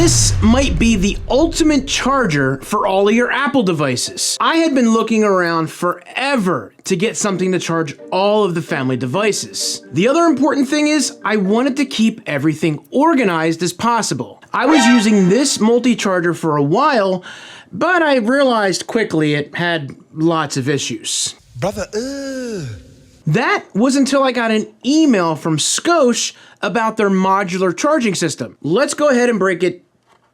This might be the ultimate charger for all of your Apple devices. I had been looking around forever to get something to charge all of the family devices. The other important thing is I wanted to keep everything organized as possible. I was using this multi-charger for a while, but I realized quickly it had lots of issues. Brother, That was until I got an email from Scosche about their modular charging system. Let's go ahead and break it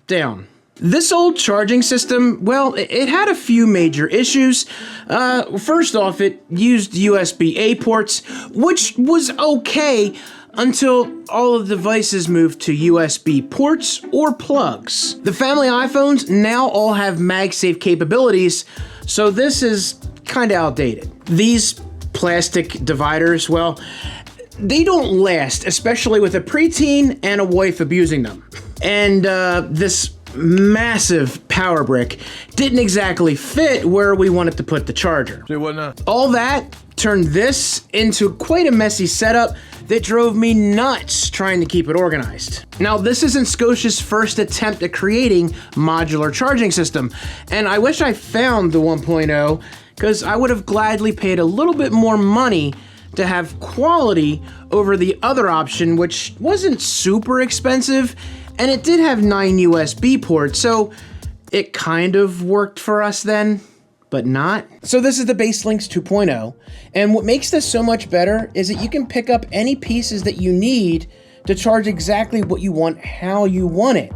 down. This old charging system, well, it had a few major issues. First off, it used USB-A ports, which was okay until all of the devices moved to USB ports or plugs. The family iPhones now all have MagSafe capabilities, so this is kind of outdated. These plastic dividers, well, they don't last, especially with a preteen and a wife abusing them. And this massive power brick didn't exactly fit where we wanted to put the charger. say what now? All that turned this into quite a messy setup that drove me nuts trying to keep it organized. Now, this isn't Scosche's first attempt at creating modular charging system, and I wish I found the 1.0 because I would have gladly paid a little bit more money to have quality over the other option, which wasn't super expensive, and it did have 9 USB ports, so it kind of worked for us then, but not. So this is the BaseLynx 2.0, and what makes this so much better is that you can pick up any pieces that you need to charge exactly what you want, how you want it.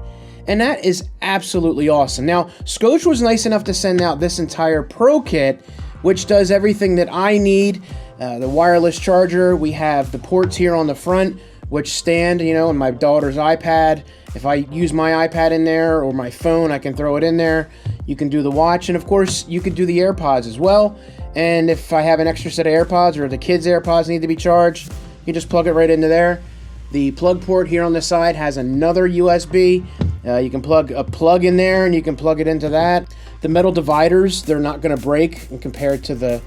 And that is absolutely awesome. Now, Scosche was nice enough to send out this entire Pro Kit, which does everything that I need. The wireless charger, we have the ports here on the front, which stand, you know, in my daughter's iPad. If I use my iPad in there or my phone, I can throw it in there. You can do the watch, and of course, you can do the AirPods as well. And if I have an extra set of AirPods or the kids' AirPods need to be charged, you just plug it right into there. The plug port here on the side has another USB. You can plug a plug in there and you can plug it into that. The metal dividers, they're not going to break compared to the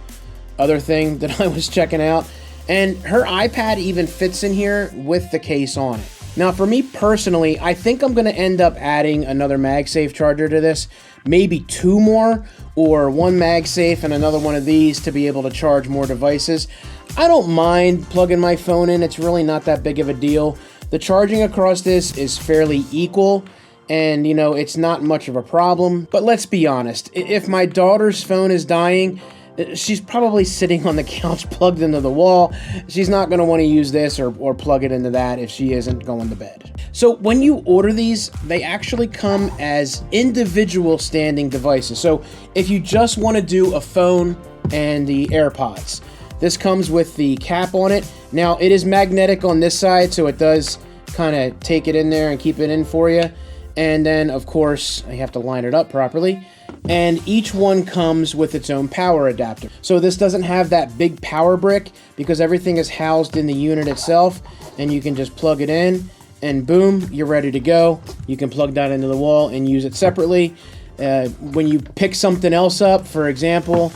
other thing that I was checking out. And her iPad even fits in here with the case on it. Now, for me personally, I think I'm going to end up adding another MagSafe charger to this, maybe 2 more, or 1 MagSafe and another one of these to be able to charge more devices. I don't mind plugging my phone in. It's really not that big of a deal. The charging across this is fairly equal, and you know, it's not much of a problem. But let's be honest, if my daughter's phone is dying, she's probably sitting on the couch plugged into the wall. She's not going to want to use this or plug it into that if she isn't going to bed. So when you order these, they actually come as individual standing devices. So if you just want to do a phone and the AirPods, this comes with the cap on it. Now, it is magnetic on this side, so it does kind of take it in there and keep it in for you. And then, of course, you have to line it up properly. And each one comes with its own power adapter. So this doesn't have that big power brick because everything is housed in the unit itself, and you can just plug it in and boom, you're ready to go. You can plug that into the wall and use it separately. When you pick something else up, for example,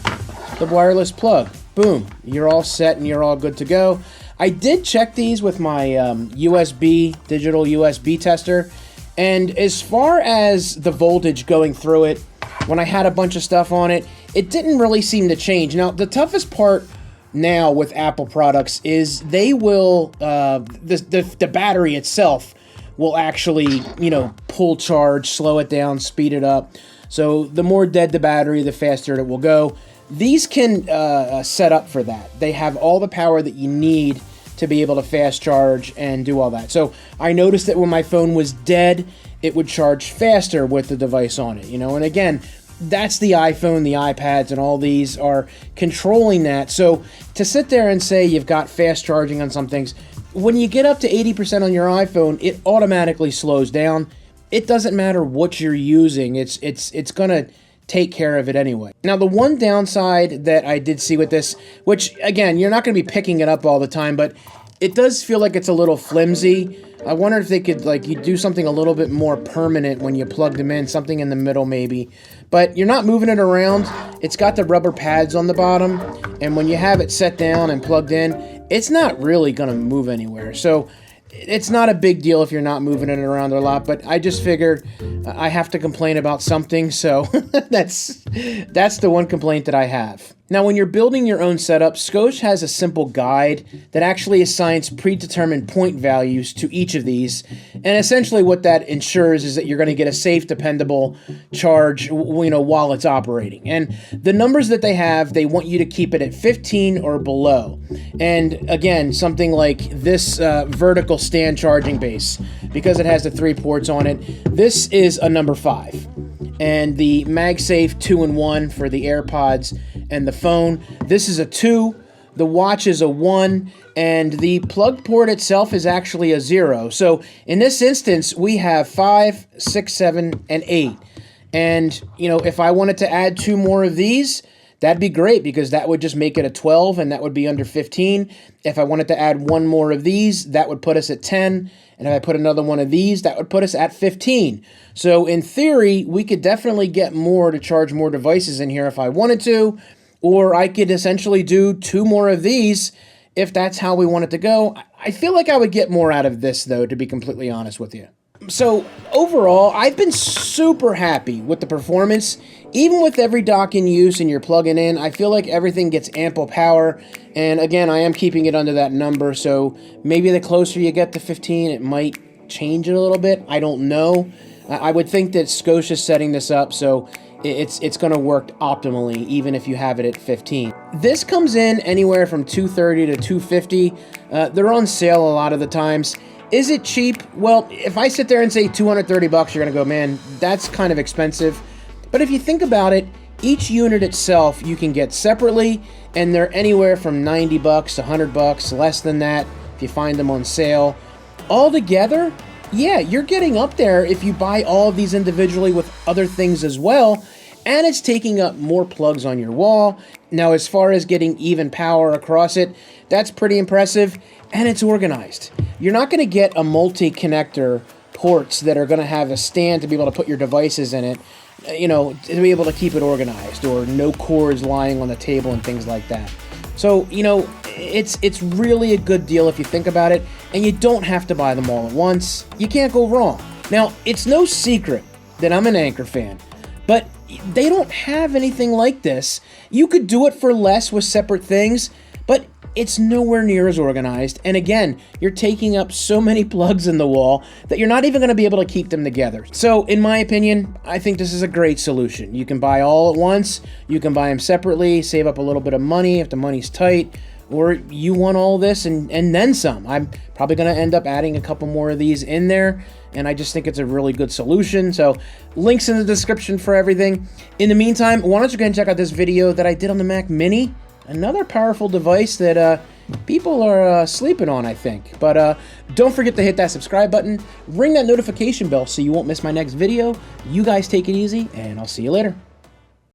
the wireless plug, boom, you're all set and you're all good to go. I did check these with my digital USB tester, and as far as the voltage going through it, when I had a bunch of stuff on it, it didn't really seem to change. Now, the toughest part now with Apple products is they will, the battery itself will actually, you know, pull charge, slow it down, speed it up. So the more dead the battery, the faster it will go. These can set up for that. They have all the power that you need to be able to fast charge and do all that. So I noticed that when my phone was dead, it would charge faster with the device on it, you know, and again, that's the iPhone, the iPads, and all these are controlling that. So to sit there and say you've got fast charging on some things, when you get up to 80% on your iPhone, it automatically slows down. It doesn't matter what you're using. It's gonna take care of it anyway. Now, the one downside that I did see with this, which again, you're not gonna be picking it up all the time, but it does feel like it's a little flimsy. I wonder if they could, like, you do something a little bit more permanent when you plug them in, something in the middle maybe. But you're not moving it around. It's got the rubber pads on the bottom, and when you have it set down and plugged in, it's not really gonna move anywhere. So it's not a big deal if you're not moving it around a lot, but I just figured I have to complain about something, so that's the one complaint that I have. Now, when you're building your own setup, Scosche has a simple guide that actually assigns predetermined point values to each of these, and essentially what that ensures is that you're going to get a safe, dependable charge, while it's operating. And the numbers that they have, they want you to keep it at 15 or below. And again, something like this vertical stand charging base, because it has the 3 ports on it, this is a number 5. And the MagSafe 2-in-1 for the AirPods and the phone, this is a 2. The watch is a 1, and the plug port itself is actually a 0. So in this instance, we have 5, 6, 7, and 8. And, if I wanted to add 2 more of these, that'd be great, because that would just make it a 12, and that would be under 15. If I wanted to add 1 more of these, that would put us at 10. And if I put another one of these, that would put us at 15. So in theory, we could definitely get more to charge more devices in here if I wanted to, or I could essentially do 2 more of these if that's how we want it to go. I feel like I would get more out of this, though, to be completely honest with you. So overall, I've been super happy with the performance. Even with every dock in use and you're plugging in, I feel like everything gets ample power. And again, I am keeping it under that number, so maybe the closer you get to 15, it might change it a little bit. I don't know. I would think that Scosche is setting this up, so it's going to work optimally, even if you have it at 15. This comes in anywhere from $230 to $250. They're on sale a lot of the times. Is it cheap? Well, if I sit there and say $230, you're going to go, man, that's kind of expensive. But if you think about it, each unit itself you can get separately, and they're anywhere from $90 to $100, less than that if you find them on sale. All together, yeah, you're getting up there if you buy all of these individually with other things as well, and it's taking up more plugs on your wall. Now, as far as getting even power across it, that's pretty impressive, and it's organized. You're not going to get a multi-connector ports that are going to have a stand to be able to put your devices in it, to be able to keep it organized, or no cords lying on the table and things like that. So, it's really a good deal if you think about it, and you don't have to buy them all at once. You can't go wrong. Now, it's no secret that I'm an Anker fan, but they don't have anything like this. You could do it for less with separate things, but it's nowhere near as organized. And again, you're taking up so many plugs in the wall that you're not even going to be able to keep them together. So in my opinion, I think this is a great solution. You can buy all at once, you can buy them separately, save up a little bit of money if the money's tight, or you want all this and then some. I'm probably going to end up adding a couple more of these in there, and I just think it's a really good solution. So links in the description for everything. In the meantime, why don't you go ahead and check out this video that I did on the Mac Mini? Another powerful device that people are sleeping on, I think. But don't forget to hit that subscribe button, ring that notification bell so you won't miss my next video. You guys take it easy, and I'll see you later.